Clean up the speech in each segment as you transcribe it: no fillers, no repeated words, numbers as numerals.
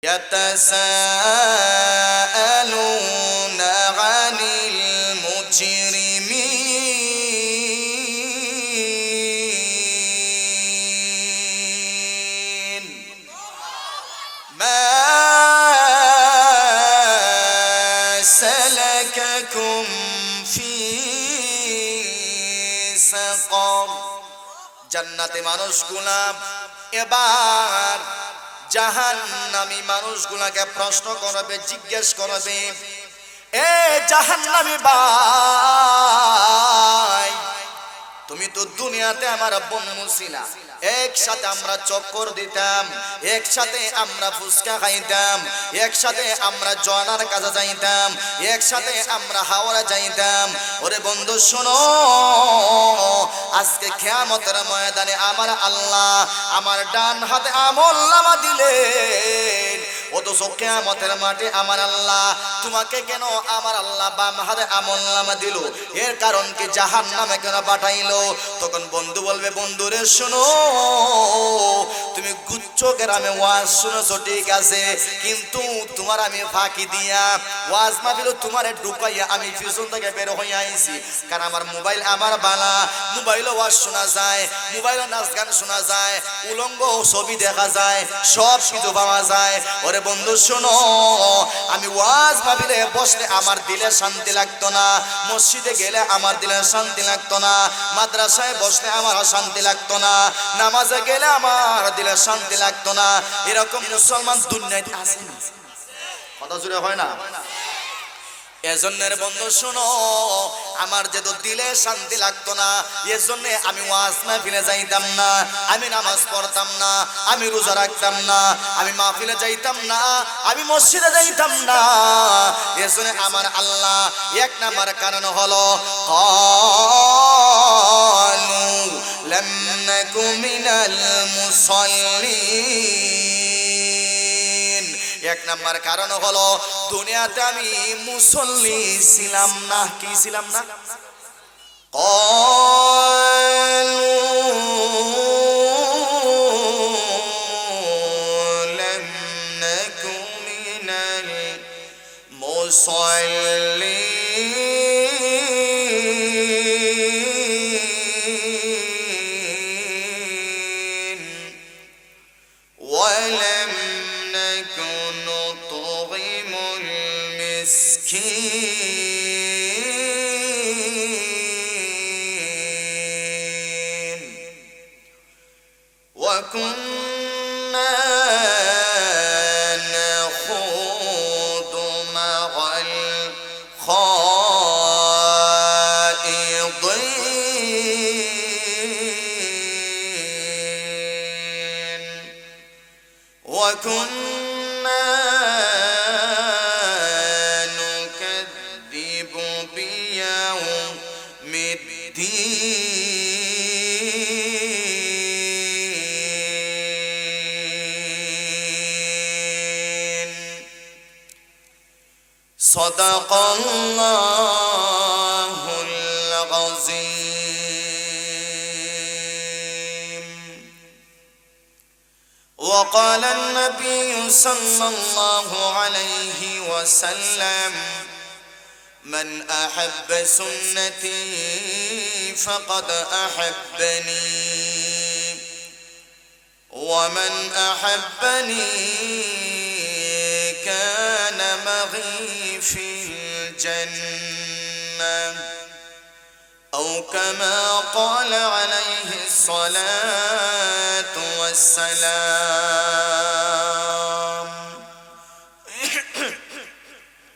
يتساءلون عن المجرمين ما سلككم في سقر জান্নাতে মানুষগুলা এবার জাহান্নামী মানুষগুলাকে প্রশ্ন করবে, জিজ্ঞেস করবে, এ জাহান্নামী ভাই, তুমি তো দুনিয়াতে আমার বন্ধু ছিলা, একসাথে আমরা চক্কর দিতাম, একসাথে আমরা ফুচকা খাইতাম, একসাথে আমরা জনার কাছে যাইতাম, একসাথে আমরা হাওড়া যাইতাম। ওরে বন্ধু শোনো, আজকে কিয়ামতের ময়দানে আমার আল্লাহ আমার ডান হাতে আমলনামা দিলেন, অথচ কিয়ামতের মাঠে আমার আল্লাহ তোমাকে কেন আমার আল্লাহ বাম হাতে আমলনামা দিল? এর কারণ কি? জাহান্নামে কেন পাঠাইলো? তখন বন্ধু বলবে, বন্ধুরে শোনো, তুমি গুচ্ছ গ্রামে ওয়াজ শুনেছো ঠিক আছে, কিন্তু তোমার আমি ফাঁকি দিয়া ওয়াজ মাহফিল তোমারে ঢুকাইয়া আমি পিছন থেকে বের হয়ে আইছি। কারণ আমার মোবাইল আমার বালা, মোবাইলে ওয়াজ শোনা যায়, মোবাইলে নাচ গান শোনা যায়, উলঙ্গ ছবি দেখা যায়, সব কিছু পাওয়া যায়। ওরে বন্ধু শোনো, আমি ওয়াজ মাহফিলে বসলে আমার দিলে শান্তি লাগতো না, মসজিদে গেলে আমার দিলে শান্তি লাগতো না, মাদ্রাসায় বসলে আমার শান্তি লাগতো না, নামাজে গেলে আমার দিলে শান্তি লাগতো না। এরকম মুসলমান দুনিয়াতে আছে না? কথা জুড়ে হয় না? এজন্যের বন্ধু শোনো, আমার যেহেতু দিলে শান্তি লাগতো না, এজন্য আমি ওয়াজ মাহফিলে যাইতাম না, আমি নামাজ পড়তাম না, আমি রোজা রাখতাম না, আমি মাহফিলে যাইতাম না, আমি মসজিদে যাইতাম না। এজন্য আমার আল্লাহ এক নাম্বার কারণ হলো ক্বালু লাম নাকু মিনাল মুসাল্লিন। এক নাম্বার কারণ হলো দুনিয়াতে আমি মুসল্লি ছিলাম না। কি ছিলাম না? ক্বালু লাম নাকু মিনাল মুসাল্লিন ওয়ালাম নাকু নুতঈমুল মিসকিন ওয়া কুন্না নাখুদু মা'আল খাইদিন ওয়া কুন্না নুকাযযিবু বিয়াউমিদ্দিন। সাদাকাল্লাহুল আযীম। وقال النبي صلى الله عليه وسلم من أحب سنتي فقد أحبني ومن أحبني كان معي في الجنة أو كما قال عليه الصلاة والسلام।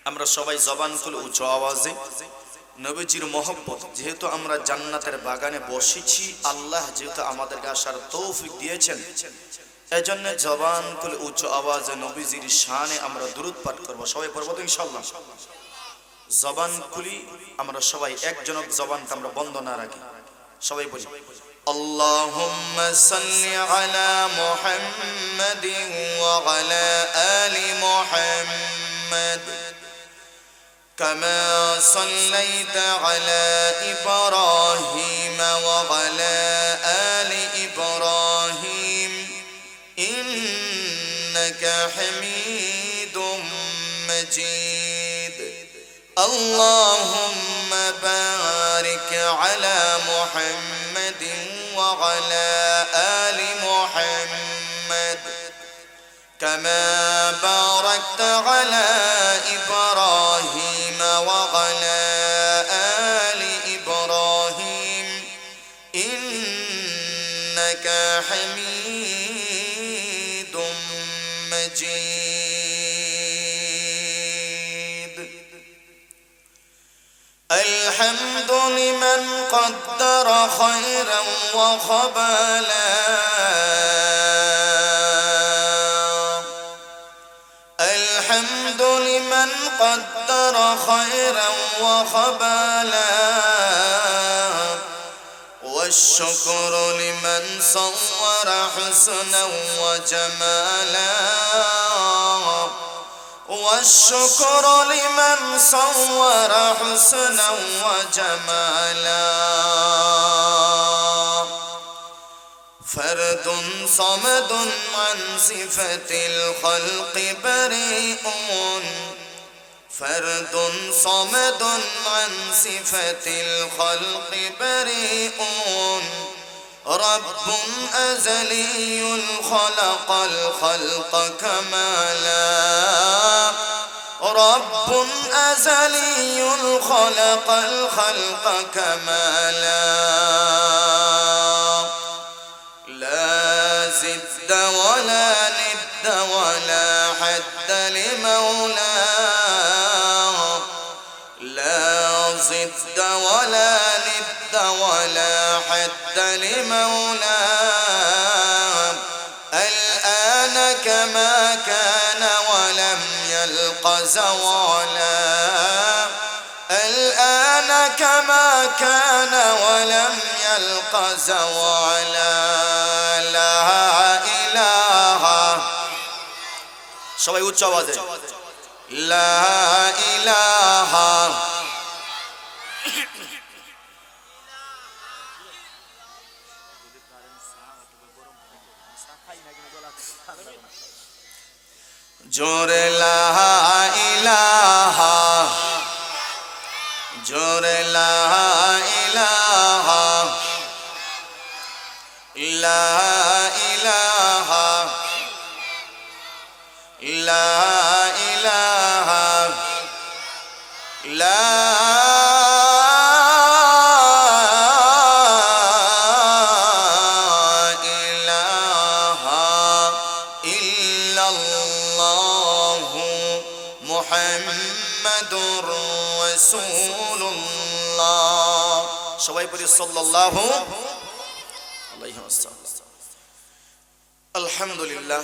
আমরা সবাই জবান খুলে উচ্চ আওয়াজে নবীজির মহব্বত, যেহেতু আমরা জান্নাতের বাগানে বসেছি, আল্লাহ যেহেতু আমাদেরকে আসার তৌফিক দিয়েছেন, এজন্য জবান খুলে উচ্চ আওয়াজে নবীজির শানে আমরা দুরূদ পাঠ করব। সবাই পড়ব তো ইনশাআল্লাহ? জবান খুলি আমরা সবাই, একজনক জবানটা আমরা বন্ধ না রাখি, সবাই বলি আল্লাহুম্মা সাল্লি আলা মুহাম্মাদিন ওয়া আলা আলি মুহাম্মাদ কামা সাল্লাইতা আলা ইব্রাহিম ওয়া আলা আলি ইব্রাহিম ইন্নাকা হামিদ مجيد اللهم بارك على محمد وعلى آل محمد كما باركت على إبراهيم وعلى آل إبراهيم إنك حميد مجيد الحمد لمن قدر خيرا وخبالا الحمد لمن قدر خيرا وخبالا والشكر لمن صور حسنا وجمالا والشكر لمن صور حسنا وجمالا فرد صمد عن صفة الخلق بريء فرد صمد عن صفة الخلق بريء رب أزلي خلق الخلق كمالا رب أزلي خلق الخلق كمالا لا زد ولا ند ولا حد لمولاه لا زد ولا ند ولا حد لمولاه الآن كما كان ولم يلق زوالا الآن كما كان ولم يلق زوالا لا إله সবাই উচ্চ আওয়াজে লা ইলাহা জোরে লা ইলাহা জোরে লা ইলাহা লা ইলাহা লা ইলাহা লা ইলাহা ইল্লাল্লাহু মুহাম্মাদুর রাসূলুল্লাহ সবাই পড়ি সাল্লাল্লাহু আলাইহি ওয়াসাল্লাম আলহামদুলিল্লাহ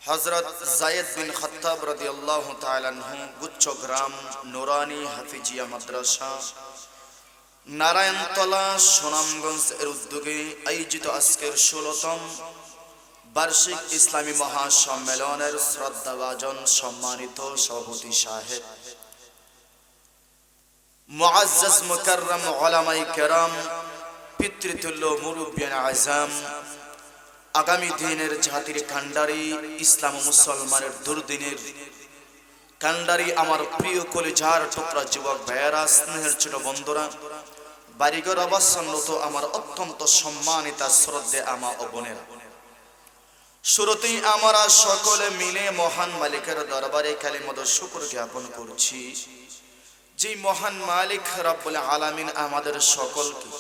হযরত যায়েদ বিন খাত্তাব রাদিয়াল্লাহু তাআলা আনহু গুচ্ছগ্রাম নুরানি হাফিজিয়া মাদ্রাসা নারায়ণতলা সুনামগঞ্জ এর উদ্যোগে আয়োজিত আজকের ১৬তম বার্ষিক ইসলামী মহাসম্মেলনের শ্রদ্ধাভাজন সম্মানিত সভাপতি সাহেব মুআজ্জাজ মুকাররম উলামায়ে কেরাম পিতৃতুল্য মুরব্বিয়ান আযম আগামী দিনের জাতির কান্ডারি ইসলাম ও মুসলমানের দুর্দিনের কান্ডারি আমার প্রিয় কলিজার টুকরা যুবক ভাইয়েরা স্নেহের ছোট বন্ধুরা বাড়িঘর অবস্থানরত আমার অত্যন্ত সম্মানিতা শ্রদ্ধে আমা ও বোনেরা শুরুতেই আমরা সকলে মিলে মহান মালিকের দরবারে কালিমাত শুকর জ্ঞাপন করছি যে মহান মালিক রব্বুল আলামিন আমাদের সকলকে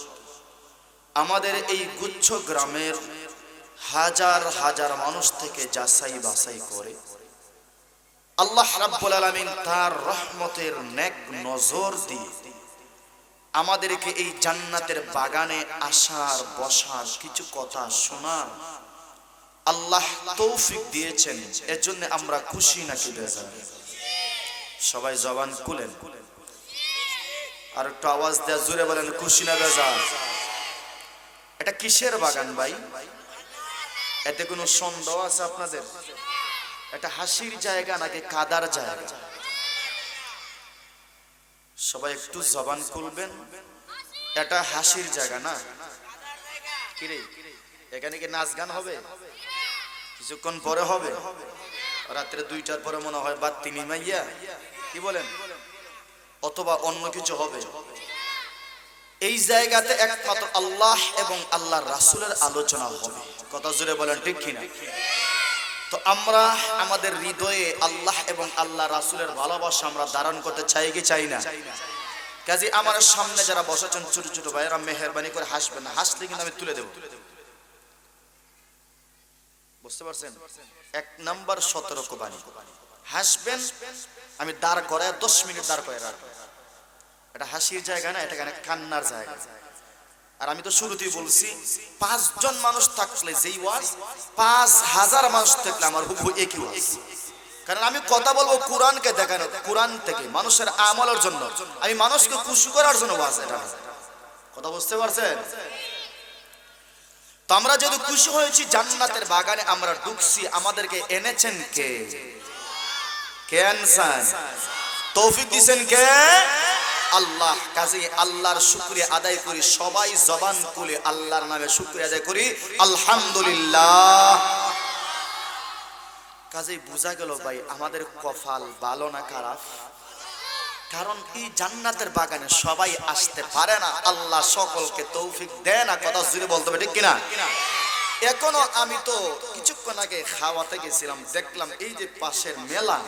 আমাদের এই গুচ্ছ গ্রামের হাজার হাজার মানুষ থেকে যাচাই বাছাই করে আল্লাহ রাব্বুল আলামিন তার রহমতের নেক নজর দিয়ে আমাদেরকে এই জান্নাতের বাগানে আসার বসার কিছু কথা শোনার আল্লাহ তৌফিক দিয়েছেন এজন্য আমরা খুশি নাকি বেজার সবাই জবান খুলেন আর একটু আওয়াজ দেয়া জোরে বলেন খুশি না বেজার এটা কিসের বাগান ভাই এতে কোনো সন্দেহ আছে আপনাদের এটা হাসির জায়গা নাকি কাদার জায়গা সবাই একটু জবান খুলবেন এটা হাসির জায়গা না কি রে এখানে কি নাচ গান হবে কিছুক্ষণ পরে হবে রাত্রে 2টার পরে মনে হয় বাতি নিমাইয়া কি বলেন, অথবা অন্য কিছু হবে। এই জায়গাতে একমাত্র আল্লাহ এবং আল্লাহর রাসূলের আলোচনা হবে। কথা জোরে বলেন ঠিক কিনা? তো আমরা আমাদের হৃদয়ে আল্লাহ এবং আল্লাহ রাসূলের ভালোবাসা আমরা ধারণ করতে চাই কি চাই না? কাজে আমার সামনে যারা বসেছেন ছোট ছোট ভাইরা, মেহেরবানি করে হাসবেন না, হাসলে কিন্তু আমি তুলে দেব। বুঝতে পারছেন? 1 নাম্বার সতর্কবাণী, হাসবেন আমি দাঁড় করায় 10 মিনিট দাঁড় করে রাখবো। এটা হাসির জায়গা না, এটা কান্নার জায়গা। আর আমি তো শুরুতেই বলছি 5 জন মানুষ থাকলে যেই ওয়াজ, 5000 মানুষ থাকলে আমার হুবহু একই ওয়াজ। কারণ আমি কথা বলবো কোরআনকে দেখানো, কোরআন থেকে মানুষের আমলের জন্য, আমি মানুষকে খুশি করার জন্য ওয়াজ। এটা কথা বুঝতে পারছেন? তো আমরা যদি খুশি হয়েছি, জান্নাতের বাগানে আমরা ঢুকছি, আমাদেরকে এনেছেন কে? কে আনছেন? তৌফিক দিবেন কে? আল্লাহ। কাজে আল্লাহর শুকরিয়া আদায় করি, সবাই জবান খুলে আল্লাহর নামে শুকরিয়া আদায় করি, আলহামদুলিল্লাহ। কাজে বোঝা গেল ভাই আমাদের কপাল ভালো না খারাপ? কারণ এই জান্নাতের বাগানে সবাই আসতে পারে না, আল্লাহ সকলকে তৌফিক দেয় না। কথা জুড়ে বলতে হবে ঠিক কিনা? এখনো আমি তো কিছুক্ষণ আগে খাওয়াতে গেছিলাম, দেখলাম এই যে পাশের মেলা,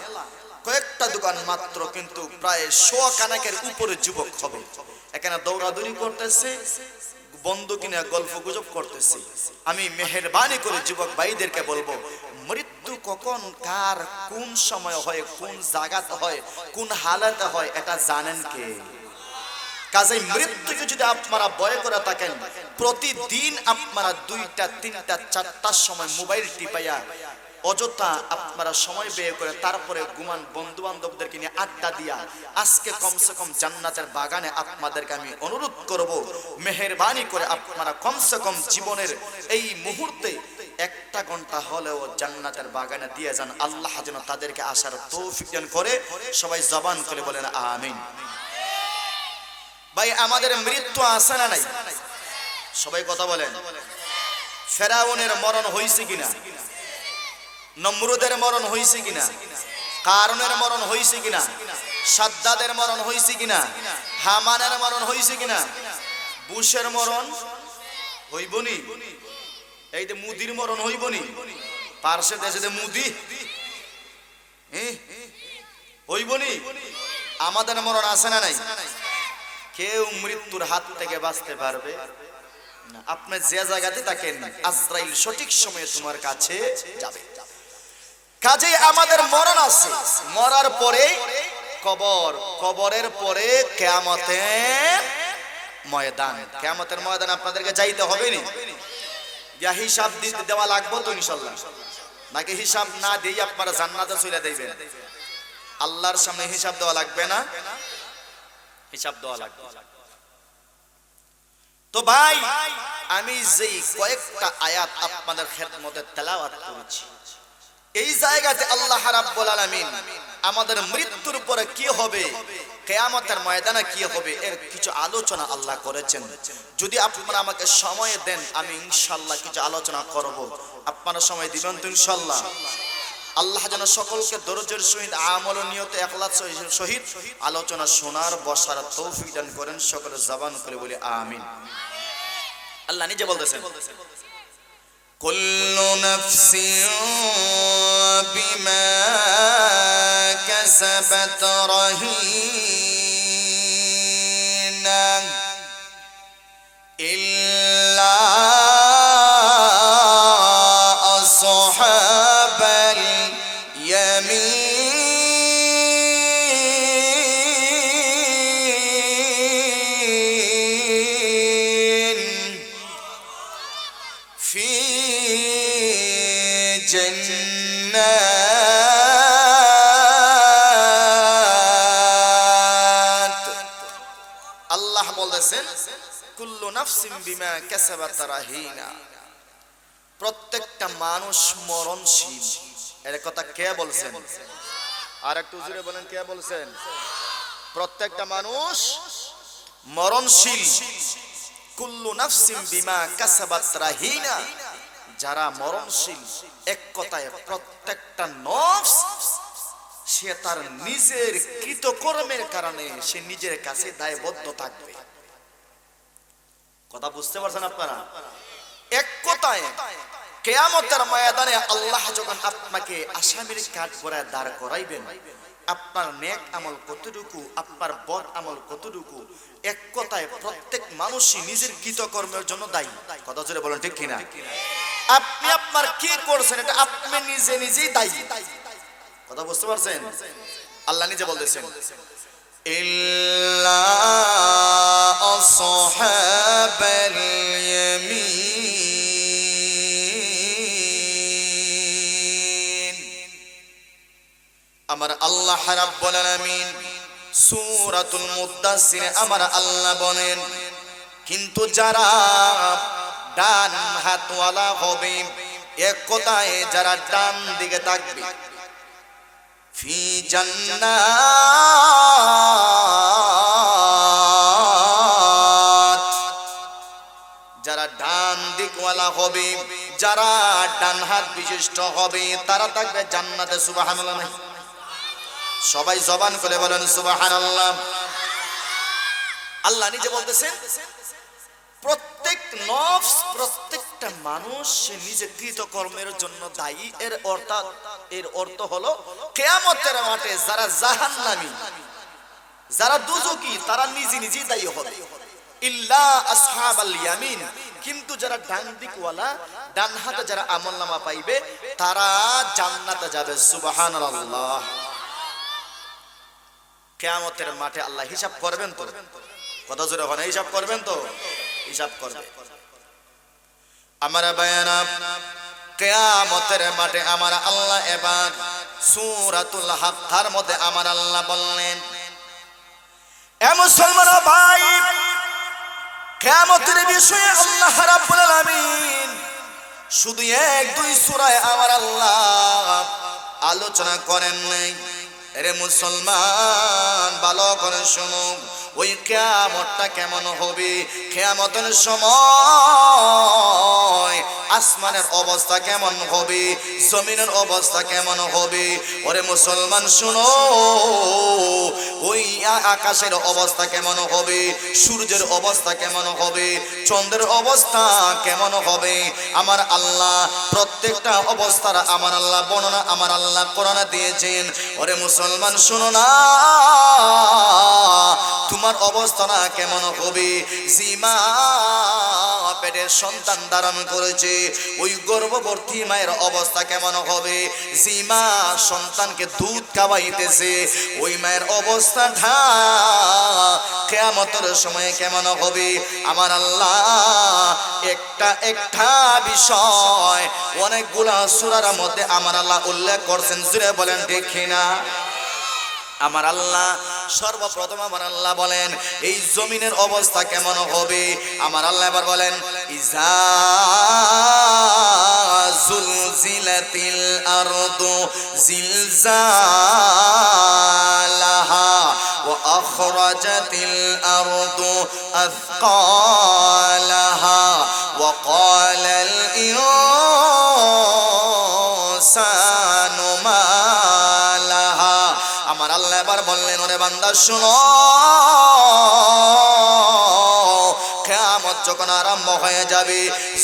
কয়েকটা দোকান মাত্র, কিন্তু প্রায় 100 খানেকের উপরে যুবক হবে। এখানে দৌড়াদৌড়ি করতেছে, বন্ধু কিনা গল্প গুজব করতেছে। আমি মেহেরবানি করে যুবক ভাইদেরকে বলবো, মৃত্যু কখন কার কোন সময় হয়, কোন জায়গাতে হয়, কোন হালাতে হয়, এটা জানেন কে? কাজে মৃত্যুকে যদি আপনারা ভয় করে থাকেন, প্রতিদিন আপনারা 2টা 3টা 4টার সময় মোবাইল টিপাইয়া অযথা আপনারা সময় ব্যয় করে তারপরে ঘুমান, বন্ধু বান্ধবদেরকে নিয়ে আড্ডা দিয়া, আজকে কমসে কম জান্নাতের বাগানে আপনাদেরকে আমি অনুরোধ করব, মেহেরবানি করে আপনারা কমসে কম জীবনের এই মুহূর্তে 1টা ঘন্টা হলেও জান্নাতের বাগানে দিয়ে যান। আল্লাহ যেন তাদেরকে আসার তৌফিক দান করে। সবাই জবান করে বলেন আমিন। ভাই আমাদের মৃত্যু আছে না নাই? সবাই কথা বলেন। ফেরাউনের মরণ হয়েছে কিনা? নমরুদের মরণ হয়েছে কিনা? কারুনের মরণ হয়েছে কিনা? সাদ্দাদের মরণ হয়েছে কিনা? হামানের মরণ হয়েছে কিনা? বুশের মরণ হইবনি? এই যে মুদির মরণ হইবনি? পার্শ্বে দেশে মুদি হইবনি? আমাদের মরণ আছে না নাই? কেউ মৃত্যুর হাত থেকে বাঁচতে পারবে না। আপনি যে জায়গাতে থাকেন, আজরাইল সঠিক সময়ে তোমার কাছে যাবে। কাজে আমাদের মরণ আছে, মরার পরে কবর, কবরের পরে কিয়ামতের ময়দান। কিয়ামতের ময়দান আপনাদেরকে যাইতে হবে নি? ইয়া হিসাব দিতে দেওয়া লাগবে তো ইনশাআল্লাহ? নাকি হিসাব না দিয়ে আপনারা জান্নাতে চলে যাবেন? আল্লাহর সামনে হিসাব দেওয়া লাগবে না? হিসাব দেওয়া লাগবে। তো ভাই আমি যেই কয়েকটা আয়াত আপনাদের খেদমতে তেলাওয়াত করেছি, এই জায়গাতে আল্লাহ রাব্বুল আলামিন আমাদের মৃত্যুর পরে কি হবে, কিয়ামতের ময়দানে কি হবে, এর কিছু আলোচনা আল্লাহ করেছেন। যদি আপনারা আমাকে সময় দেন, আমি ইনশাআল্লাহ কিছু আলোচনা করব। আপনারা সময় দিবেন তো ইনশাআল্লাহ? আল্লাহ যেন সকলকে ধৈর্যের সহিত, আমল ও নিয়তে ইখলাসের সহিত আলোচনা শোনার বসার তৌফিক দান করেন। সকলে জবান করে বলি আমিন। আল্লাহ নিজে বলতেছেন, কুল্লু নাফসিন বিমা কাসাবাত রাহিনা ইল্লা আসহাবাল ইয়ামিন ফি জান্নাত। আল্লাহ বলেছেন কুল্লু নাফসিন বিমা কাসাবাত রাহিনা, প্রত্যেকটা মানুষ মরণশীল। এর কথা কে বলছেন? আর একটু জোরে বলেন, কে বলছেন? প্রত্যেকটা মানুষ মরণশীল। কুল্লু নাফসিন বিমা কাসাবাত রাহিনা, যারা মরণশীল, এক কথায় প্রত্যেকটা নফস সে তার নিজের কৃতকর্মের কারণে সে নিজের কাছে দায়বদ্ধ থাকবে। কথা বুঝতে পারছেন আপনারা? এক কথায় কিয়ামতের ময়দানে আল্লাহ যখন আপনাকে আসামির কাঠগড়ায় দাঁড় করাইবেন, আপনার নেক আমল কতটুকু, আপনার বদ আমল কতটুকু, এক কথায় প্রত্যেক মানুষই নিজের কৃতকর্মের জন্য দায়ী। কথা জোরে বলেন, ঠিক কিনা? আপনি আপনার কি করছেন এটা আপনি নিজে নিজেই দায়ী। কথা বুঝতে পারছেন? আল্লাহ নিজে বলতেছেন, ইল্লা আসহাবাল ইয়ামিন। আমার আল্লাহ রাব্বুল আলামিন সূরাতুল মুদ্দাসসির আমার আল্লাহ বলেন, কিন্তু যারা ডান হাতওয়ালা হবে, এক কথায় যারা ডান দিকে থাকবে, ফি জান্নাত, যারা ডান দিকওয়ালা হবে, যারা ডান হাত বিশিষ্ট হবে, তারা থাকবে জান্নাতে। সুবহানাল্লাহ। সবাই জবান করে বলেন সুবহানাল্লাহ। আল্লাহ নিজে বলতেছেন, প্রত্যেক নফস, প্রত্যেকটা মানুষ সে নিজের কৃতকর্মের জন্য দায়ী। এর অর্থ হলো কিয়ামতের মাঠে যারা জাহান্নামী, যারা দুজকি, তারা নিজে নিজেই দায়ী হবে। ইল্লা আসহাবাল ইয়ামিন, কিন্তু যারা ডান দিকওয়ালা, ডান হাতে যারা আমলনামা পাইবে, তারা জান্নাতে যাবে। সুবহানাল্লাহ। কিয়ামতের মাঠে আল্লাহ হিসাব করবেন তো? কথা জোরে হয় না? হিসাব করবেন তো? হিসাব করবে। আমার বায়ানা, কিয়ামতের মাঠে আমার আল্লাহ এবার সূরাতুল হাক্কার মধ্যে আমার আল্লাহ বললেন, এ মুসলমান ভাই, কিয়ামতের বিষয়ে আল্লাহ রাব্বুল আলামিন শুধু এক দুই সূরায় আমার আল্লাহ আলোচনা করেন নাই। এরে মুসলমান, ভালো করে শোনো, ওই কিয়ামতটা কেমন হবে, কিয়ামতের সময় আসমানের অবস্থা কেমন হবে, জমিনের অবস্থা কেমন হবে। ওরে মুসলমান শোনো, ওই আকাশের অবস্থা কেমন হবে, সূর্যের অবস্থা কেমন হবে, চন্দ্রের অবস্থা কেমন হবে, আমার আল্লাহ প্রত্যেকটা অবস্থার আমার আল্লাহ বর্ণনা আমার আল্লাহ কোরআনে দিয়েছেন। ওরে মুসলমান শোনো না, তোমার অবস্থাটা কেমন হবে, জিমা পেটের সন্তান ধারণ করেছে, ওই গর্ভবতী মায়ের অবস্থা কেমন হবে, জিমা সন্তানকে দুধ খাওয়াইতেছে, ওই মায়ের অবস্থাটা কিয়ামতের সময় কেমন হবে। আমার আল্লাহ একটা একটা বিষয় অনেকগুলা সূরার মধ্যে আমার আল্লাহ উল্লেখ করছেন। জুড়ে বলেন ঠিক কিনা? আমার আল্লাহ সর্বপ্রথম আমার আল্লাহ বলেন এই জমিনের অবস্থা কেমন হবে। আমার আল্লাহ এবার বলেন, ইজা জুলজিলাতিল আরদু জিলজালাহা ওয়া আখরাজাতিল আরদু আথকালাহা ওয়া ক্বালাল ইনসানু মা লাহা। আমার আল্লাহ এবার বললেন, ওরে বান্দা শুনো, কিয়ামত যখন আরম্ভ হয়ে যাবে,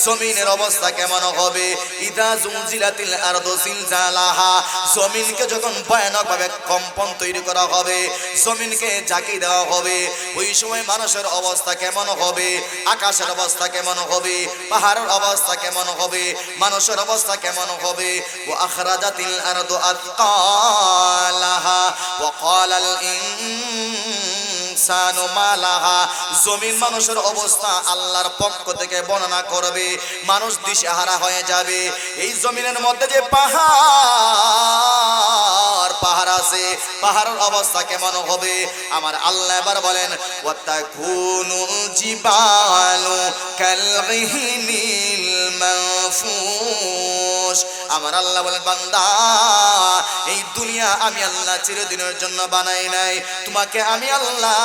জমিনের অবস্থা কেমন হবে। ইদা জুলজিলাতিল আরদু জিলজালাহা, জমিনকে যখন ভয়ানকভাবে কম্পন তৈরি করা হবে, জমিনকে ঝাঁকি দেওয়া হবে, ওই সময় মানুষের অবস্থা কেমন হবে, আকাশের অবস্থা কেমন হবে, পাহাড়ের অবস্থা কেমন হবে, মানুষের অবস্থা কেমন হবে। ওয়া আখরাজাতিল আরদু আথকালাহা ওয়া ক্বালাল ইনসানু মা লাহা, জমিন মানুষের অবস্থা আল্লাহর পক্ষ থেকে বর্ণনা করবে, মানুষ দিশেহারা হয়ে যাবে। এই জমিনের মধ্যে যে পাহাড় আছে, পাহাড়ের অবস্থা কেমন হবে। আমার আল্লাহ এবার বলেন, ওয়াতাকুনুল জিবালু কালগিহিনিল মানফুশ। আমার আল্লাহ বলেন, বান্দা এই দুনিয়া দুনিয়া আমি আল্লাহ চিরদিনের জন্য বানাই নাই, তোমাকে আমি আল্লাহ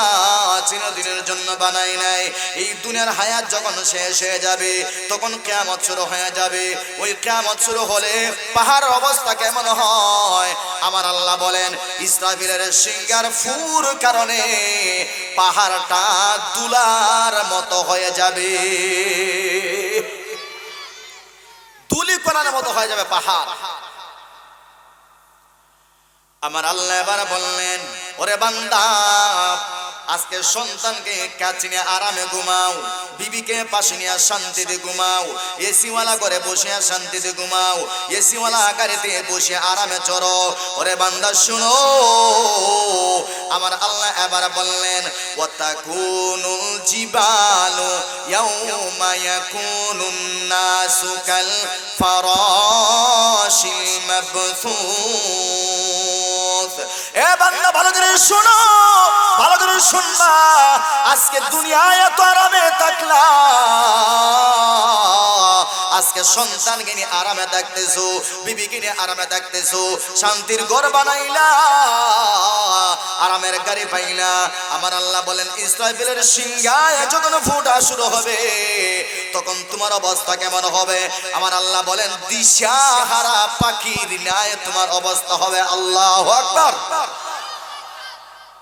চিরদিনের জন্য বানাই নাই। এই দুনিয়ার হায়াত যখন শেষ হয়ে যাবে তখন কিয়ামত শুরু হয়ে যাবে। ওই কিয়ামত শুরু হলে পাহাড়ের অবস্থা কেমন হয় আমার আল্লাহ বলেন, ইসরাফিলের সিংহার ফুর কারণে পাহাড়টা তুলার মতো হয়ে যাবে, তুলি কণার মতো হয়ে যাবে পাহাড়। আমার আল্লাহ এবার বললেন, ওরে বান্দা আজকে সন্তানকে কাছে নিয়ে আরামে ঘুমাও, বিবিকে পাশে নিয়ে শান্তিতে ঘুমাও, এসিওয়ালা করে বসে শান্তিতে ঘুমাও, এসিওয়ালা গাড়িতে বসে আরামে চড়ো। ওরে বান্দা শুনো, আমার আল্লাহ এবার বললেন, ওয়াতাকুনুল জিবালু ইয়াউমা ইয়াকুনুন নাসু কাল ফারাশিল মাবসুস। এ বান্দা ভালো করে শোনো, ভালো করে শুনবা। আজকে দুনিয়ায় এত আরামে থাকলা, আজকে সন্তানকে নিয়ে আরামে থাকতেছো, বিবিকে নিয়ে আরামে থাকতেছো, শান্তির ঘর বানাইলা, আরামের গাড়ি পাইলা। আমার আল্লাহ বলেন, ইসরাফিলের সিংহায় যখন ফোঁটা শুরু হবে তখন তোমার অবস্থা কেমন হবে? আমার আল্লাহ বলেন, দিশাহারা পাখির ন্যায় তোমার অবস্থা হবে। আল্লাহু আকবার।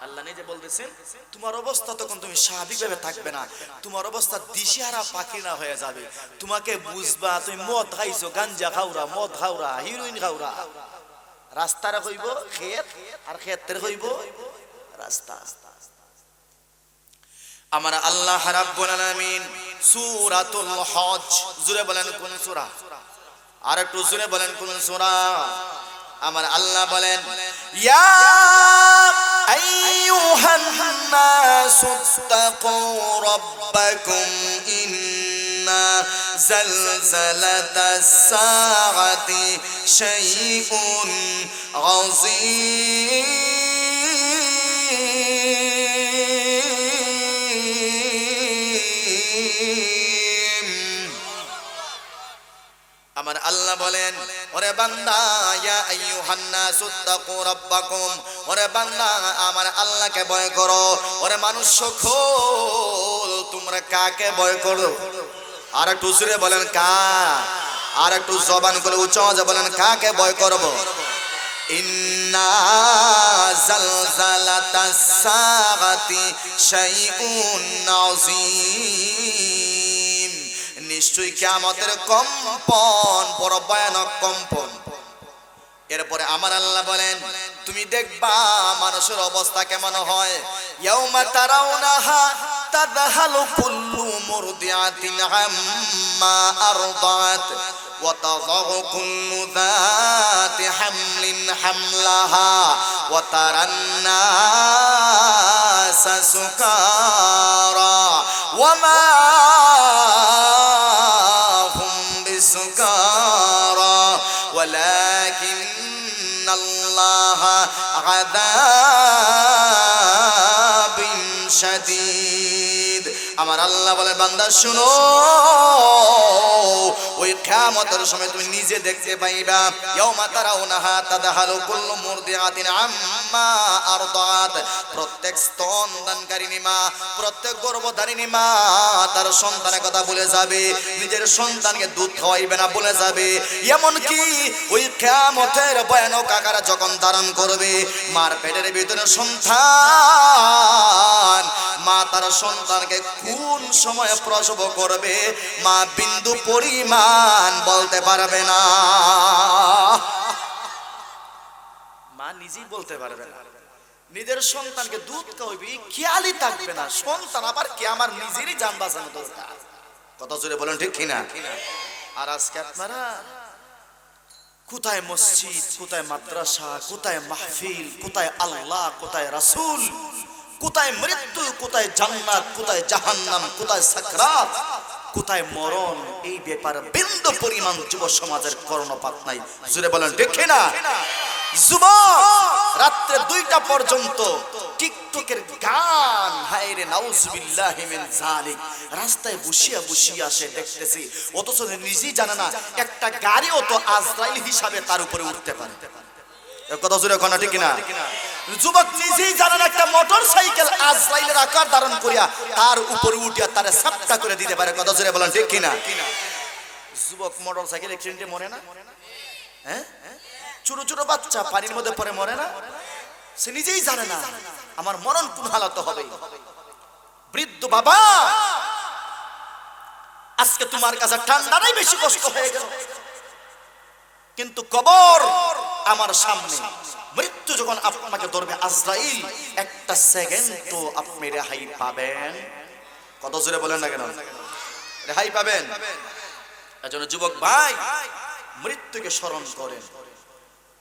আল্লাহ নিজে বলতেছেন, তোমার অবস্থা তখন তুমি স্বাভাবিকভাবে থাকবে না, তোমার অবস্থা দিশাহারা পাখি না হয়ে যাবে। তোমাকে বুঝবা তুমি মদ খাইছো, গাঞ্জা খাওরা, মদ খাওরা, হিরোইন খাওরা, রাস্তারে হইব খেত আর খেতের হইব রাস্তা। আমার আল্লাহ রাব্বুল আলামিন সূরাতুল হজ, জুড়ে বলেন কোন সূরা? আর একটু জুড়ে বলেন কোন সূরা? আমার আল্লাহ বলেন, ইয়া আইয়ুহান নাসুত্তাকু রাব্বাকুম ইন্না জালজালাতাস সাআতি শাইউন আযীম। আমার আল্লাহ বলেন, ওরে বান্দা ইয়া আইয়ুহান নাসুত্তাকু রাব্বাকুম, ওরে বান্দা আমার আল্লাহকে ভয় করো। ওরে মানুষ সকল তোমরা কাকে ভয় করো? আর একটু জোরে বলেন কা, আর একটু জবান করে উচ্চ আওয়াজে বলেন কাকে ভয় করব? ইন্না জালজালাতাস সাআতি শাইউন আযীম। নিশ্চয়ই কিয়ামতের কম্পন বড় ভয়ানক কম্পন। এরপরে আমার আল্লাহ বলেন, তুমি দেখবা মানুষের অবস্থা কেমন হয়। ইয়াউমা তারাউনাহা তাযহালু কুল্লু মুরদিআতিন আম্মা আরদাত ওয়া তাযউ কুল্লু যাতি হামলিন হামলাহা ওয়া তারান নাসা সুকারা ওয়া মা হুম বিসুকারা ওয়ালাকিন্নাল্লাহা আযাবিন শাদীদ। আমার আল্লাহ বলে, বান্দা শুনো, ওই কিয়ামতের সময় তুমি নিজে দেখতে পাইবা, ইয়াউমা তারাউনাহা তাযহালু কুল্লু মুরদিআতিন আম্মা আরদাত। প্রত্যেক স্তনদানকারিনী মা, প্রত্যেক গর্ভধারিণী মা তার সন্তানের কথা বলে যাবে, নিজের সন্তানকে দুধ খাওয়াইবে না বলে যাবে। এমন কি ওই কিয়ামতের ভয়ানক আকার যখন ধারণ করবে, মার পেটের ভিতরে সন্তান, মা তার সন্তানকে কোন সময় প্রসব করবে মা বিন্দু পরিমাণ বলতে পারবে না, মা নিজেই বলতে পারবে না। নিজের সন্তানকে দুধ খাওয়াবি খেয়ালই থাকবে না, সন্তান আবার কে আমার নিজেরই জান বাঁচানো দরকার। কত জোরে বলেন ঠিক কিনা? আর আজকে আপনারা কোথায় মসজিদ, কোথায় মাদ্রাসা, কোথায় মাহফিল, কোথায় আল্লাহ, কোথায় রাসূল, কোথায় মৃত্যু, কোথায় জান্নাত, কোথায় জাহান্নাম, কোথায় সাকরাত, কোথায় মরণ, এই ব্যাপারে বিন্দু পরিমাণ যুব সমাজের কর্ণপাত নাই। জোরে বলেন ঠিক কিনা? যুবক রাত্রে 2টা পর্যন্ত টিকটকের গান, হায়রে নাউজুবিল্লাহি মিন যালিক, রাস্তায় বসিয়া বসিয়া সে দেখতেছি, অথচ নিজেই জানে না একটা গাড়িও তো আজরাইল হিসাবে তার উপরে উঠতে পারে। কথা জোরে কোনা ঠিক কিনা? যুবক নিজেই জানেন একটা মোটর সাইকেল আজরাইলের আকার ধারণ করিয়া তার উপরে উঠিয়া তারে সাপটা করে দিতে পারে। কথা জোরে বলেন ঠিক কিনা? যুবক মোটর সাইকেল অ্যাক্সিডেন্টে মরে না? হ্যাঁ, ছোট ছোট বাচ্চা পানির মধ্যে পড়ে মরে না? সে নিজেই জানে না আমার মরণ কোন হালাতে হবে। বৃদ্ধ বাবা, আজকে তোমার কাছে ঠান্ডাটাই বেশি কষ্ট হয়ে গেল, কিন্তু কবর আমার সামনে, মৃত্যু যখন আপনাকে ধরবে আজরাইল, একটা সেকেন্ড তো আপনি রেহাই পাবেন। কত জোরে বলেন না কেন? রেহাই পাবেন। এজন্য যুবক ভাই, মৃত্যুকে স্মরণ করেন।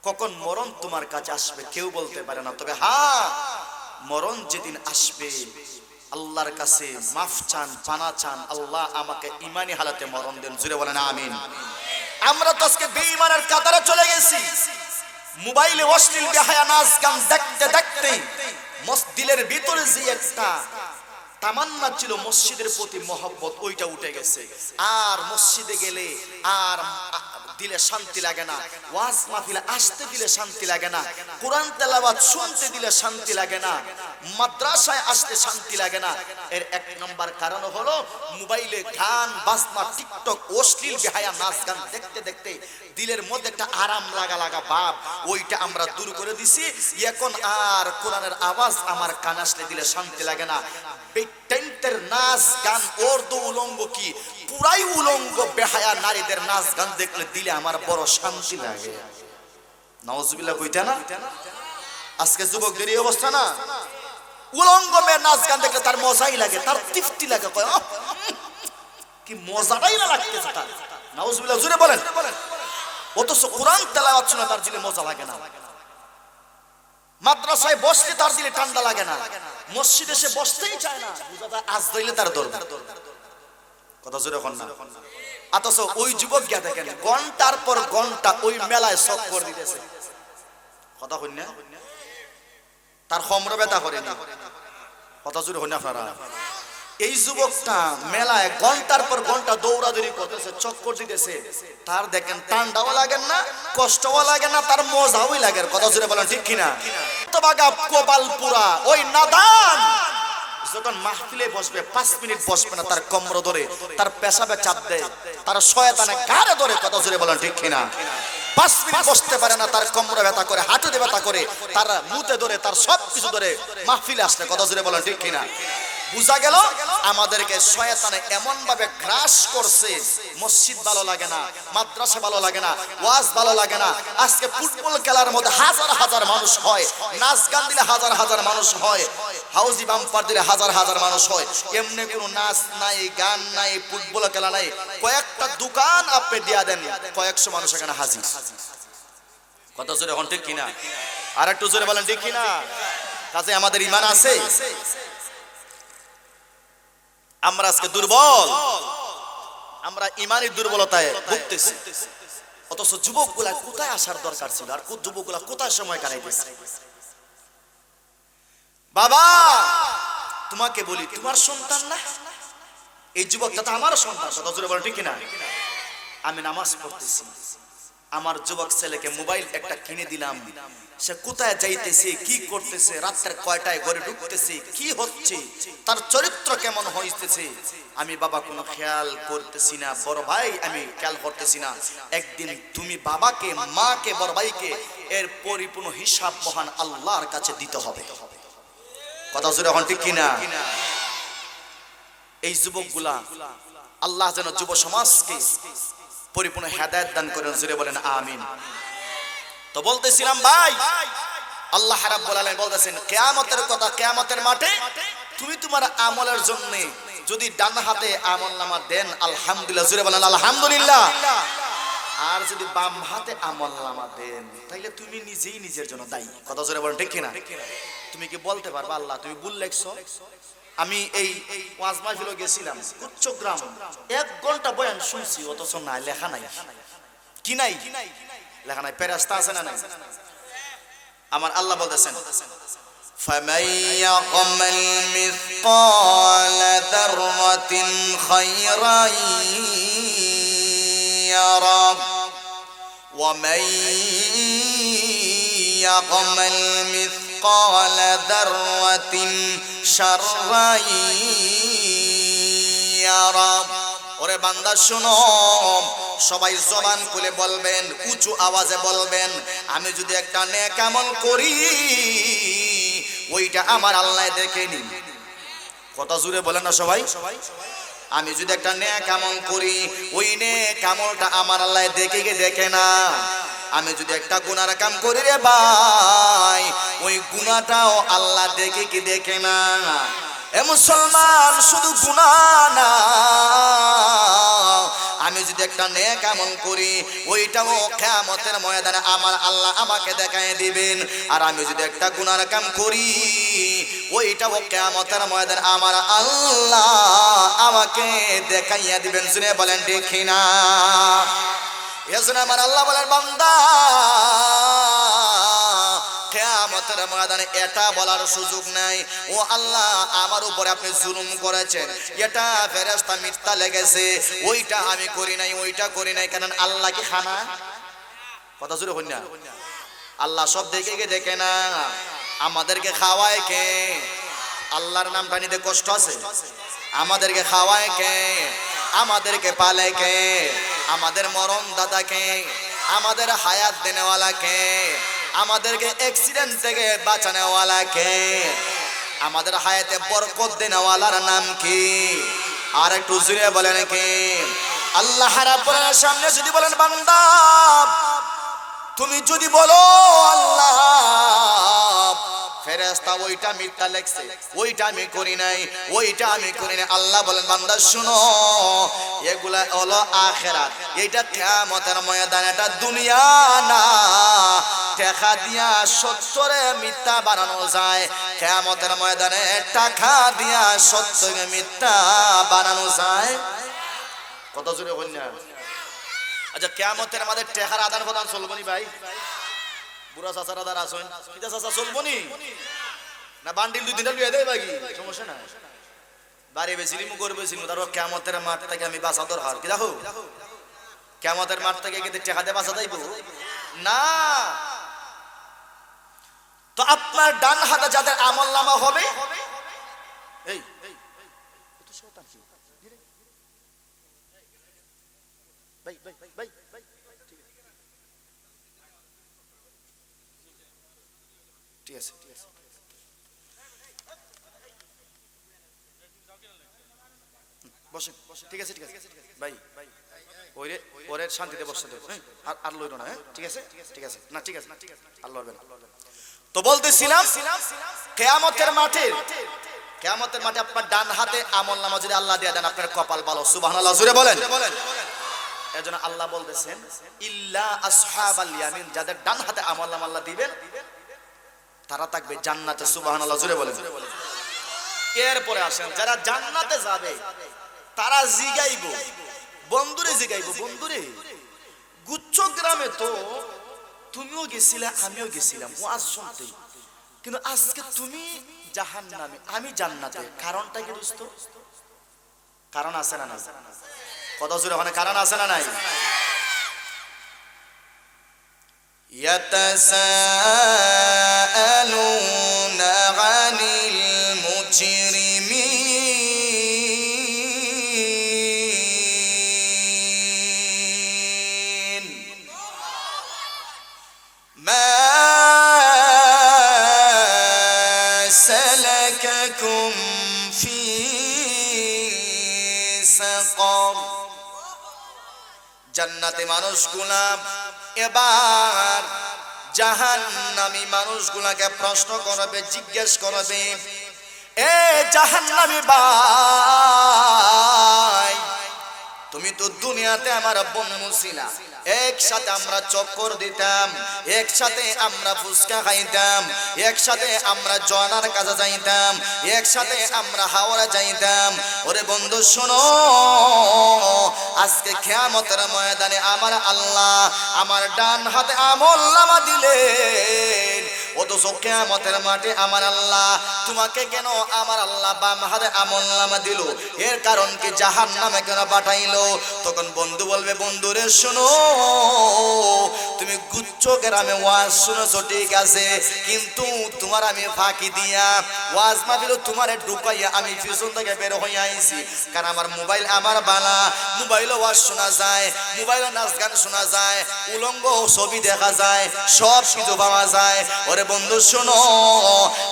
কখন মরণ তোমার কাছে আসবে কেউ বলতে পারে না, তবে হ্যাঁ, মরণ যেদিন আসবে আল্লাহর কাছে মাফ চান, পানা চান, আল্লাহ আমাকে ইমানি হালাতে মরণ দেন। জুড়ে বলেন আমিন। আমরা তো আজকে বেঈমানের কাতারে চলে গেছি। মোবাইলে অশ্লীল বেহায়া নাচ গান দেখতে দেখতে দিলের ভিতরে যে একটা তামান্না ছিল মসজিদের প্রতি মহব্বত, ওইটা উঠে গেছে। আর মসজিদে গেলে আর দিলে শান্তি লাগে না, ওয়াজ মাহফিলে আসতে দিলে শান্তি লাগে না, কোরআন তেলাওয়াত শুনতে দিলে শান্তি লাগে না, মাদ্রাসায় আসতে শান্তি লাগে না। এর এক নম্বর কারণ হলো মোবাইলে গান বাজনা, টিকটক, অশ্লীল বেহায়া নাচ গান দেখতে দেখতে দিলের মধ্যে একটা আরাম লাগা লাগা ভাব, ওইটা আমরা দূর করে দিছি। এখন আর কোরআনের আওয়াজ আমার কানে আসলে দিলে শান্তি লাগে না। বেটেন্টের নাচ গান, উর্দু উলঙ্গ কি পুরাই উলঙ্গ বেহায়া নারীদের নাচ গান দেখলে দিলে আমার বড় শান্তি লাগে। নাউজুবিল্লাহ কইতা না? আজকে যুবকদের এই অবস্থা না, উলঙ্গ মেয়ে নাচ গান দেখলে তার মজাই লাগে, তার তৃপ্তি লাগে, কয় কি মজাটাই না লাগতেছে তার। নাউজুবিল্লাহ জোরে বলেন। অথচ কোরআন তেলাওয়াত শুনে তার দিলে মজা লাগে না, মাদ্রাসায় বসতে তার দিলে ঠান্ডা লাগে না, মসজিদে সে বসতেই চায় না, আজরাইলে তার দরকার। কথা জোরে হন না। অথচ ওই যুবক গিয়া দেখেন ঘন্টার পর ঘন্টা ওই মেলায় চক্কর দিতেছে। কথা হন না? তার হমরা ব্যথা করেনি। কথা জোরে হন না আপনারা? এই যুবকটা মেলায় ঘন্টার পর ঘন্টা দৌড়াদৌড়ি করতেছে, চক্কর দিতেছে, তার দেখেন ঠান্ডাও লাগে না, কষ্টও লাগে না, তার মজাও লাগে। কথা জোরে বলেন ঠিক কিনা? কপালপুরা ওই নাদান যখন মাহফিলে বসবে 5 মিনিট বসবে না, তার কোমর ধরে, তার পেশাবে চাপ দেয়, তার শয়তানে গাড়ে ধরে। কথা জোরে বলেন ঠিক কিনা? 5 মিনিট বসতে পারে না, তার কোমরে ব্যথা করে, হাঁটুতে ব্যথা করে, তার মুতে ধরে, তার সব কিছু ধরে মাহফিলে আসলে। কথা জোরে বলেন ঠিক কিনা? বুঝা গেল আমাদেরকে শয়তানে এমন ভাবে গ্রাস করছে, মসজিদ ভালো লাগে না, মাদ্রাসা ভালো লাগে না, ওয়াজ ভালো লাগে না। আজকে ফুটবল খেলার মধ্যে হাজার হাজার মানুষ হয়, নাচ গান দিলে হাজার হাজার মানুষ হয়, হাউজি বাম্পার দিলে হাজার হাজার মানুষ হয়। এমনি কোনো নাচ নাই, গান নাই, ফুটবল খেলা নাই, কয়েকটা দোকান আপনি দিয়া দেন, কয়েকশো মানুষ এখানে হাজির। কত জোরে হন ঠিক কিনা? আর একটু জোরে বলেন ঠিক কিনা? কাজে আমাদের ঈমান আছে। আমরা আজকে দুর্বল, আমরা ইমানি দুর্বলতায় ভুগতেছি। অথচ যুবকগুলা কোথায় আসার দরকার ছিল, আর যুবকগুলা কোথায় সময় কাটাইতেছে। বাবা তোমাকে বলি, তোমার সন্তান না এই যুবকটা? তো আমার সন্তান। কথা জোরে বলেন ঠিক কিনা? আমি নামাজ পড়তেছি, আমার যুবক ছেলেকে মোবাইল একটা কিনে দিলাম, সে কোথায় যাইতেছে, কি করতেছে, রাতের কয়টায় ঘরে ঢুকতেছে, কি হচ্ছে, তার চরিত্র কেমন হইতেছে, আমি বাবা কোনো খেয়াল করতেছি না। বড় ভাই আমি খেয়াল করতেছি না। একদিন তুমি বাবাকে, মাকে, বড় ভাইকে এর পরিপূর্ণ হিসাব মহান আল্লাহর কাছে দিতে হবে। কথা জোরে এখন ঠিক কিনা? এই যুবকগুলা আল্লাহ যেন যুব সমাজকে পরিপূর্ণ হেদায়েত দান করেন। জোরে বলেন আমিন। তো বলতেছিলাম ভাই, আল্লাহ রাব্বুল আলামিন বলতেছেন কিয়ামতের কথা, কিয়ামতের মাঠে তুমি তোমার আমলের জন্য যদি ডান হাতে আমলনামা দেন আলহামদুলিল্লাহ, জোরে বলেন আলহামদুলিল্লাহ, আর যদি বাম হাতে আমলনামা দেন তাহলে তুমি নিজেই নিজের জন্য দায়ী। কথা জোরে বলেন ঠিক কিনা? তুমি কি বলতে পারবা আল্লাহ তুমি ভুল লেখছো? আমি এই ওয়াজ মাহফিলে গেছিলাম উচ্চগ্রাম, 1 ঘন্টা বয়ান শুনছি, অথচ না লেখা নাই। কি নাই? লেখা নাই। ফেরেশতা আছে না নাই? আমার আল্লাহ বলতেছেন ফামান ইয়াকমাল মিসকাল যাররাতিন খায়রান ইয়ারা ওয়া মান ইয়াগমাল মিসকাল যাররাতিন শাররাই ইয়ারা। ওরে বান্দা শোনো, সবাই জবান খুলে বলবেন, উঁচু আওয়াজে বলবেন, আমি যদি একটা নেক আমল করি ওইটা আমার আল্লাহ দেখেনি। কথা জুড়ে বলেন না সবাই। আমি যদি একটা নেক আমল করি ওই নেক আমলটা আমার আল্লাহ দেখে না। আমি যদি একটা গুনার কাম করি রে ভাই, ওই গুনাহটাও আল্লাহ দেখে না। এ মুসলমান, শুধু গুনাহ না, আমি যদি একটা নেক আমল করি ওইটাও কিয়ামতের ময়দানে আমার আল্লাহ আমাকে দেখায় দিবেন। আর আমি যদি একটা গুনার কাম করি ওইটাও কিয়ামতের ময়দানে আমার আল্লাহ আমাকে দেখাইয়া দিবেন। শুনে বলেন ঠিক না? এজন্য আমার আল্লাহ বলেন, বান্দা কিয়ামতের ময়দানে এটা বলার সুযোগ নাই ও আল্লাহ আমার উপরে আপনি জুলুম করেছেন, এটা ফেরেশতা মিথ্যা লেগেছে, ওইটা আমি করি নাই, ওইটা করি নাই। কারণ আল্লাহ কি খানা? কথা জোরে হই না? আল্লাহ সব দেখে না। আমাদেরকে খাওয়ায় কে? আল্লাহর নামটা নিতে কষ্ট আছে? আমাদেরকে খাওয়ায় কে? আমাদেরকে পালে কে? আমাদের মরণ দাতা কে? আমাদের হায়াত দেনেওয়ালা কে? আমাদেরকে অ্যাক্সিডেন্ট থেকে বাঁচানোওয়ালা কে? আমাদের হায়াতে বরকত দেনেওয়ালার নাম কি? আর একটু জোরে বলেন কে? আল্লাহ রাব্বুল আলামিনের সামনে যদি বলেন, বান্দা তুমি যদি বলো আল্লাহ ফেরেশতা ওইটা মিথ্যা লেখছে, ওইটা আমি করি নাই, ওইটা আমি করি নাই। আল্লাহ বলেন, বান্দা শুনো, এগুলা হলো আখিরাত, এইটা কিয়ামতের ময়দান, এটা দুনিয়া না। টাকা দিয়া সত্যরে মিথ্যা বানানো যায়, কিয়ামতের ময়দানে টাকা দিয়া সত্যকে মিথ্যা বানানো যায়। কত জোরে বলেন না? আচ্ছা, কিয়ামতের আমাদের টাকার আদান প্রদান চলবো নি ভাই? বুড়া চাচার আদার আসেন, কিটা চাচা চলবো নি? না বান্ডিল দুই দিনটা লুয়ে দেয় বাকি, সমস্যা না। বাড়ি বেছিলি মু করবে ছিল, তারপর কিয়ামতের মাঠ থেকে আমি বাঁচা দরকার কি? দেখো কিয়ামতের মাঠ থেকে কি টাকা দিয়ে বাঁচা যাইব না? তো আপনার ডান হাতে যাদের আমলনামা হবে, এই ভাই ভাই ভাই ঠিক আছে, বসেন, ঠিক আছে ভাই, ওরে ওরে শান্তিতে বসতে দেব, আর লইল না, ঠিক আছে না, ঠিক আছে আর লড়বেন। তো বলতেছিলাম কিয়ামতের মাঠে আপনার ডান হাতে আমলনামা যদি আল্লাহ দিয়ে দেন, আপনার কপাল ভালো। সুবহানাল্লাহ জোরে বলেন। এজন্য আল্লাহ বলতেছেন, ইল্লা আসহাবাল ইয়ামিন, যাদের ডান হাতে আমলনামা আল্লাহ দিবেন তারা থাকবে জান্নাতে। সুবহানাল্লাহ জোরে বলেন। এরপরে আসেন, যারা জান্নাতে যাবে তারা জিগাইব, বন্ধুরে জিগাইব, বন্ধুরে গুচ্ছ গ্রামে তো তুমিও গেছিলে, আমিও গেছিলাম ওয়াজ শুনতে, কিন্তু আজকে তুমি জাহান্নামে, আমি জান্নাতে, কারণটা কি দোস্ত? কারণ আছে না নাই? কত জোরে ওখানে কারণ আছে না নাই? ইয়াতাসাআলুনা আনিল মুজরিমিন মা সালাকাকুম ফি সাকার। জান্নাতে মানুষগুলা এবার জাহান্নামী মানুষগুলাকে প্রশ্ন করবে, জিজ্ঞেস করবে, এ জাহান্নামী ভাই, তুমি তো দুনিয়াতে আমার বন্ধু ছিলা, একসাথে আমরা চক্কর দিতাম, একসাথে আমরা ফুচকা খাইতাম, একসাথে আমরা জনার কাছে যাইতাম, একসাথে আমরা হাওড়া যাইতাম। ওরে বন্ধু শোনো, আজকে কিয়ামতের ময়দানে আমার আল্লাহ আমার ডান হাতে আমলনামা দিলেন, অত অথচ কিয়ামতের মাঠে আমার আল্লাহ তোমাকে কেন আমার আল্লাহ বাম হাতে আমলনামা দিল, এর কারণ কি জাহান্নামে কেন পাঠাইলো? তখন বন্ধু বলবে, বন্ধুরে শোনো, তুমি গুচ্ছ গ্রামে ওয়াজ শুনেছো ঠিক আছে, কিন্তু তোমার আমি ফাঁকি দিয়া ওয়াজ মাহফিল তোমারে ঢুকাইয়া আমি পিছন থেকে বের হয়ে আইছি। কারণ আমার মোবাইল আমার বালা, মোবাইলে ওয়াজ শোনা যায়, মোবাইলে নাচ গান শোনা যায়, উলঙ্গ ছবি দেখা যায়, সব কিছু পাওয়া যায়। ওরে বন্ধু শোনো,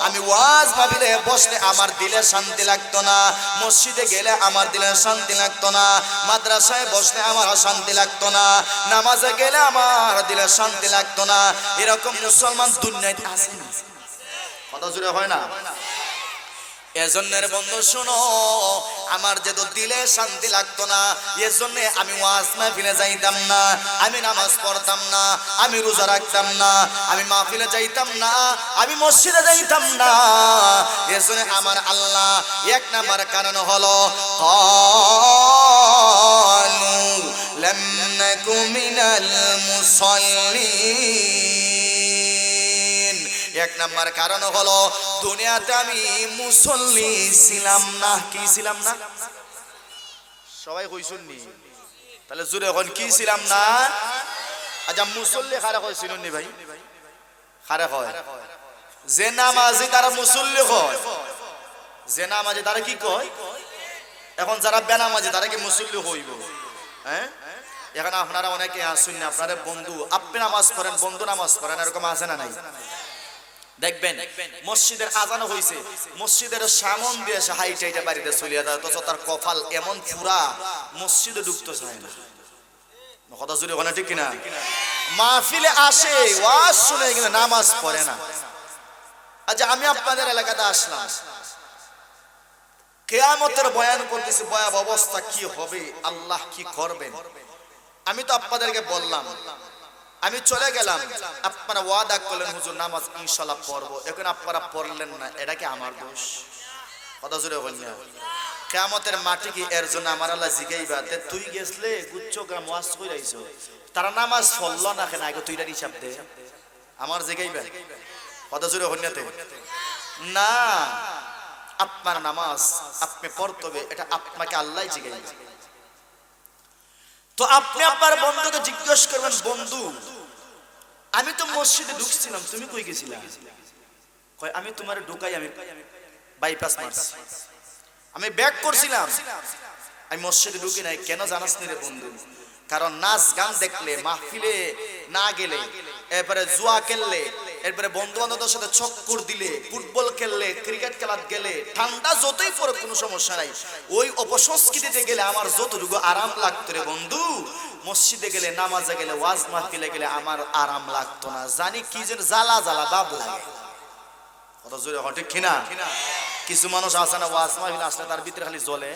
আমি ওয়াজ মাহফিলে বসলে আমার দিলে শান্তি লাগতো না, মসজিদে গেলে আমার দিলে শান্তি লাগতো না, মাদ্রাসায় বসলে আমার শান্তি লাগতো না, নামাজে গেলে আমার দিলে শান্তি লাগতো না। এরকম মুসলমান দুনিয়াতে আছে না? কথা জুড়ে হয় না? এজন্যের বন্ধু শোনো, আমার যেহেতু দিলে শান্তি লাগতো না, এজন্য আমি ওয়াজ মাহফিলে যাইতাম না, আমি নামাজ পড়তাম না, আমি রোজা রাখতাম না, আমি মাহফিলে যাইতাম না, আমি মসজিদে যাইতাম না। এজন্য আমার আল্লাহ এক নাম্বার কারণ হলো ক্বালু লাম নাকু মিনাল মুসাল্লিন। এক নাম্বার কারণ হলো দুনিয়াতে আমি মুসল্লি ছিলাম না। কি ছিলাম না? সবাই কইছুন নি? তাহলে জোরে এখন কি ছিলাম না? আচ্ছা মুসল্লি কারা কইছিলেন নি ভাই? কারা কয়? যে নামাজি তারা মুসল্লি কয়, যে নামাজি তারা কি কয়? এখন যারা বেনামাজি তারা কি মুসল্লি হইব? হ্যাঁ, এখন আপনারা অনেকে আসুন না, আপনারা বন্ধু, আপনি নামাজ পড়েন, বন্ধু নামাজ পড়েন, এরকম আছে না নাই? দেখবেন মসজিদের আজান হইছে, মসজিদের সামন দিয়ে এসে হাইটে হাইটে বাড়িতে চলে যায়, অথচ তার কপাল এমন পুরা মসজিদে ঢুকতে চায় না। কথা জুড়ে ওখানে ঠিক কিনা? মাহফিলে আসে, ওয়াজ শুনে কিন্তু নামাজ পড়ে না। আচ্ছা আমি আপনাদের এলাকাতে আসলাম, কিয়ামতের বয়ান করতেছি, ভয়াবহ অবস্থা কি হবে, আল্লাহ কি করবেন। আমি তো আপনাদেরকে বললাম, আমি চলে গেলাম, আপনারা ওয়াদা করলেন হুজুর নামাজ ইনশাআল্লাহ পড়বো, এখন আপনারা পড়লেন না, এটা কি আমার দোষ? কথা জুড়ে বললেন। কিয়ামতের মাটি কি এর জন্য আমার আল্লাহ জিগাইবা তে তুই গেছলে গুচ্ছ গ্রাম ওয়াজ কইরা আইছো, তারা নামাজ পড়ল না কেন, আগে তুইটার হিসাব দে, আমার জিগাইবা? কথা জুড়ে হন্যাতে না, আপনার নামাজ আপনি পড়তে হবে, এটা আপনাকে আল্লাহ জিগাইবে। তো আপনি আপনার বন্ধুকে জিজ্ঞেস করবেন, বন্ধু আমি তো মসজিদে ঢুকছিলাম, তুমি কই গেছিলা? কয় আমি তোমার ঢুকাই আমি বাইপাস মারছি, আমি ব্যাক করছিলাম, আমি মসজিদে ঢুকি নাই। কেন জানাস নি রে বন্ধু? কারণ নাচ গান দেখলে, মাহফিলে না গেলে, এরপরে জুয়া খেললে, এরপরে বন্ধু বান্ধবদের সাথে চক্কর দিলে, ফুটবল খেললে, ক্রিকেট খেলাতে গেলে, ঠান্ডা যতই পড়ে কোনো সমস্যা নাই, ওই অপসংস্কৃতিতে গেলে আমার যতটুকু আরাম লাগতো রে বন্ধু, মসজিদে গেলে, নামাজে গেলে, ওয়াজ মাহফিলে গেলে আমার আরাম লাগতো না। জানি কি যেন জ্বালা জ্বালা ভাব লাগে। কত জোরে ঠিক কিনা? কিছু মানুষ আছে না, ওয়াজ মাহফিল আসলে তার ভিতরে খালি জ্বলে,